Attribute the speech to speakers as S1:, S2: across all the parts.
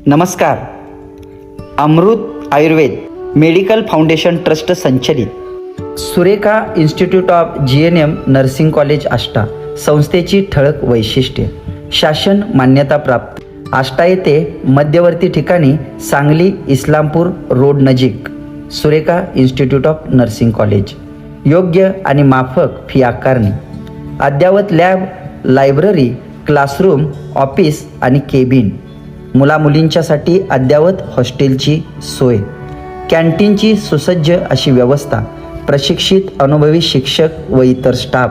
S1: नमस्कार. अमृत Ayurveda medical foundation trust संचलित Surekha institute of GNM nursing college Ashta संस्थेची ठळक वैशिष्ट्ये. शासन मान्यताप्राप्त. आष्टा येथे मध्यवर्ती ठिकाणी सांगली इस्लामपूर रोड नजीक Surekha institute of nursing college. योग्य आणि माफक फी आकारणी. अद्ययावत लॅब, लायब्ररी, क्लासरूम, ऑफिस आणि केबिन. मुलामुलींच्यासाठी अद्ययावत हॉस्टेलची सोय. कॅन्टीनची सुसज्ज अशी व्यवस्था. प्रशिक्षित अनुभवी शिक्षक व इतर स्टाफ.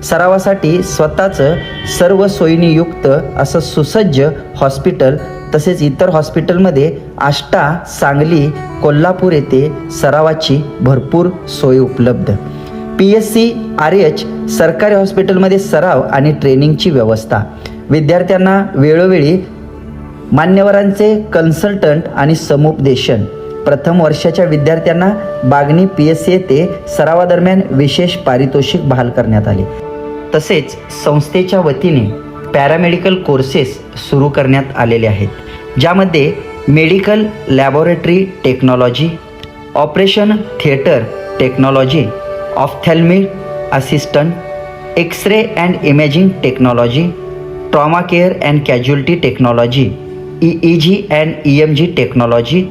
S1: सरावासाठी स्वतःचं सर्व सोयींनी युक्त असं सुसज्ज हॉस्पिटल. तसेच इतर हॉस्पिटलमध्ये आष्टा, सांगली, कोल्हापूर येथे सरावाची भरपूर सोय उपलब्ध. PSC RH सरकारी हॉस्पिटलमध्ये सराव आणि ट्रेनिंगची व्यवस्था. विद्यार्थ्यांना वेळोवेळी मान्यवरांचे कन्सल्टंट आणि समुपदेशन. प्रथम वर्षाच्या विद्यार्थ्यांना बागणी PSC येथे सरावादरम्यान विशेष पारितोषिक बहाल करण्यात आले. तसेच संस्थेच्या वतीने पॅरामेडिकल कोर्सेस सुरू करण्यात आलेले आहेत, ज्यामध्ये medical laboratory technology, operation theatre technology, ophthalmic assistant, X-ray and imaging technology, trauma care and casualty technology, EEG and EMG technology,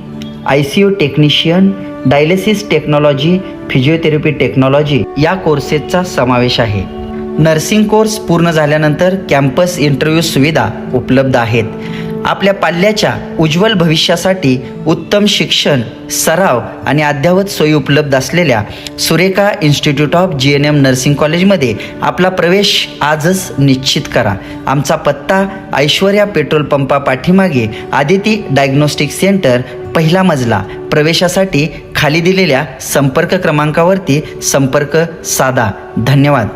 S1: ICU technician, dialysis technology, physiotherapy technology या कोर्सेसचा समावेश आहे. नर्सिंग कोर्स पूर्ण झाल्यानंतर कॅम्पस इंटरव्ह्यू सुविधा उपलब्ध आहेत. आपल्या पाल्याच्या उज्ज्वल भविष्यासाठी उत्तम शिक्षण, सराव आणि अद्ययावत सोयी उपलब्ध असलेल्या Surekha institute of GNM nursing कॉलेजमध्ये आपला प्रवेश आजच निश्चित करा. आमचा पत्ता ऐश्वर्या पेट्रोल पंपा पाठीमागे आदिती डायग्नोस्टिक सेंटर, पहिला मजला. प्रवेशासाठी खाली दिलेल्या संपर्क क्रमांकावरती संपर्क साधा. धन्यवाद.